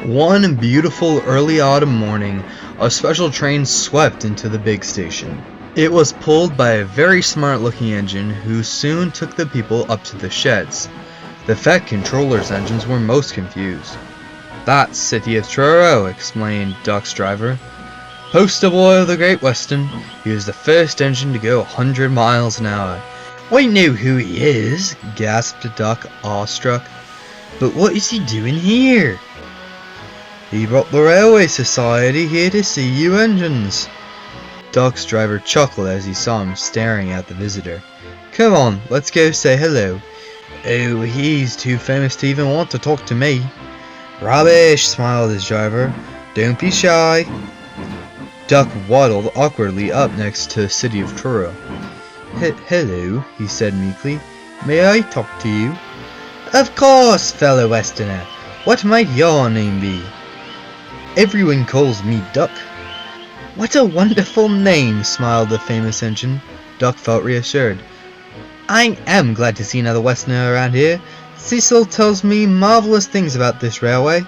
One beautiful early autumn morning, a special train swept into the big station. It was pulled by a very smart-looking engine who soon took the people up to the sheds. The Fed controller's engines were most confused. "That's City of Truro," explained Duck's driver. "Poster boy of the Great Western. He was the first engine to go 100 miles an hour." "We know who he is," gasped Duck, awestruck. "But what is he doing here?" "He brought the Railway Society here to see you engines." Duck's driver chuckled as he saw him staring at the visitor. "Come on, let's go say hello." "Oh, he's too famous to even want to talk to me." "Rubbish," smiled his driver. "Don't be shy." Duck waddled awkwardly up next to the City of Truro. "Hello," he said meekly. "May I talk to you?" "Of course, fellow Westerner. What might your name be?" "Everyone calls me Duck." "What a wonderful name," smiled the famous engine. Duck felt reassured. "I am glad to see another Westerner around here. Cecil tells me marvelous things about this railway."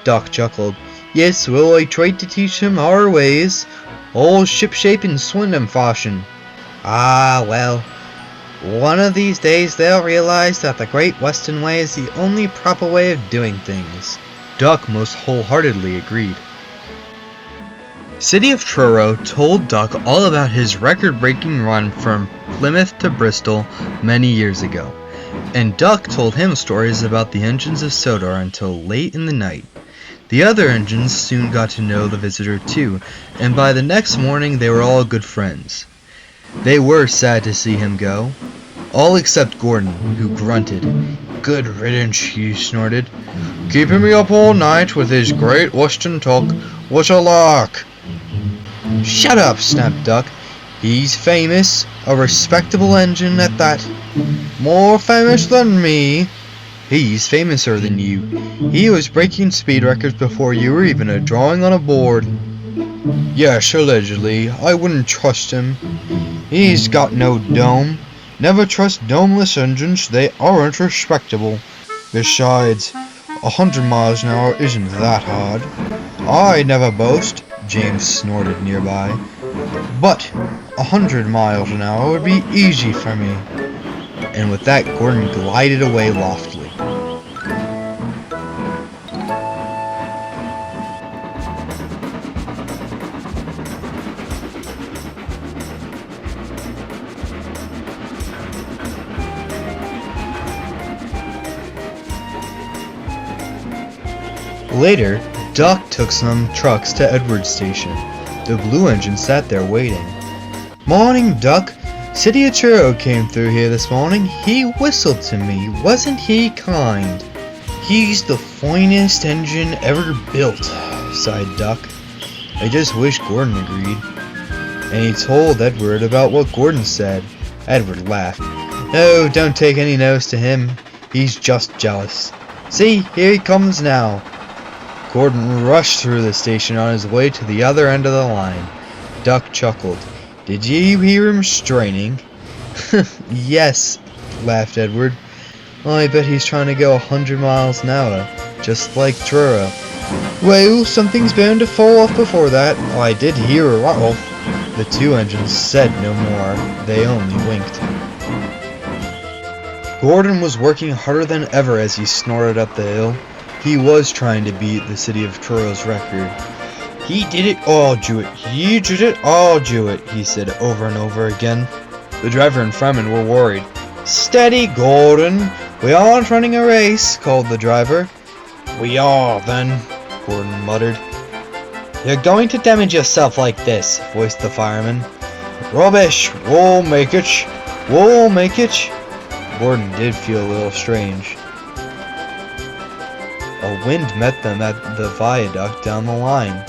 Duck chuckled. "Yes, well, I tried to teach him our ways, all shipshape and Swindon fashion." "Ah, well, one of these days they'll realize that the Great Western Way is the only proper way of doing things." Duck most wholeheartedly agreed. City of Truro told Duck all about his record-breaking run from Plymouth to Bristol many years ago, and Duck told him stories about the engines of Sodor until late in the night. The other engines soon got to know the visitor too, and by the next morning they were all good friends. They were sad to see him go, all except Gordon, who grunted. "Good riddance," he snorted. "Keeping me up all night with his Great Western talk. What a lark!" "Shut up," snapped Duck. "He's famous, a respectable engine at that." "More famous than me." "He's famouser than you. He was breaking speed records before you were even a drawing on a board." "Yes, allegedly. I wouldn't trust him. He's got no dome. Never trust domeless engines. They aren't respectable. Besides, 100 miles an hour isn't that hard." "I never boast," James snorted nearby. "But 100 miles an hour would be easy for me." And with that, Gordon glided away loftily. Later, Duck took some trucks to Edward Station. The blue engine sat there waiting. "Morning, Duck. City of Truro came through here this morning. He whistled to me. Wasn't he kind?" "He's the finest engine ever built," sighed Duck. "I just wish Gordon agreed." And he told Edward about what Gordon said. Edward laughed. "Oh, don't take any notice to him. He's just jealous. See, here he comes now." Gordon rushed through the station on his way to the other end of the line. Duck chuckled. "Did you hear him straining?" "Yes," laughed Edward. "I bet he's trying to go 100 miles an hour, just like Truro." "Well, something's bound to fall off before that. I did hear a rattle." The two engines said no more. They only winked. Gordon was working harder than ever as he snorted up the hill. He was trying to beat the City of Truro's record. "He did it, I'll do it. He did it, I'll do it," he said over and over again. The driver and fireman were worried. "Steady, Gordon. We aren't running a race," called the driver. "We are, then," Gordon muttered. "You're going to damage yourself like this," voiced the fireman. "Rubbish. We'll make it. We'll make it." Gordon did feel a little strange. A wind met them at the viaduct down the line.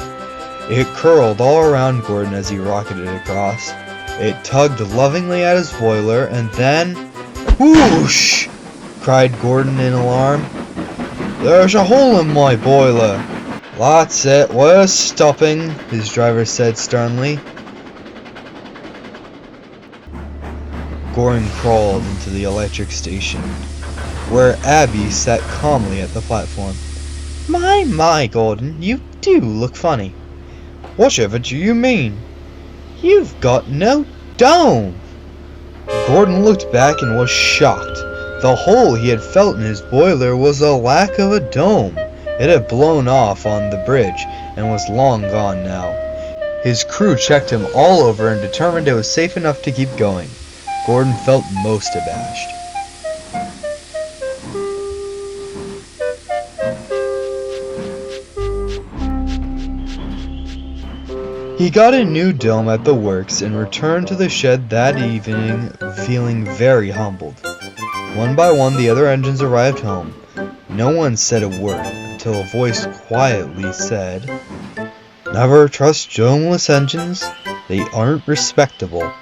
It curled all around Gordon as he rocketed across. It tugged lovingly at his boiler, and then... "Whoosh!" cried Gordon in alarm. "There's a hole in my boiler." "That's it, we're stopping," his driver said sternly. Gordon crawled into the electric station, where Abby sat calmly at the platform. My, Gordon, you do look funny. Whatever do you mean? You've got no dome. Gordon looked back and was shocked. The hole he had felt in his boiler was a lack of a dome. It had blown off on the bridge and was long gone now. His crew checked him all over and determined it was safe enough to keep going. Gordon felt most abashed. He got a new dome at the works and returned to the shed that evening feeling very humbled. One by one the other engines arrived home. No one said a word until a voice quietly said, "Never trust domeless engines. They aren't respectable."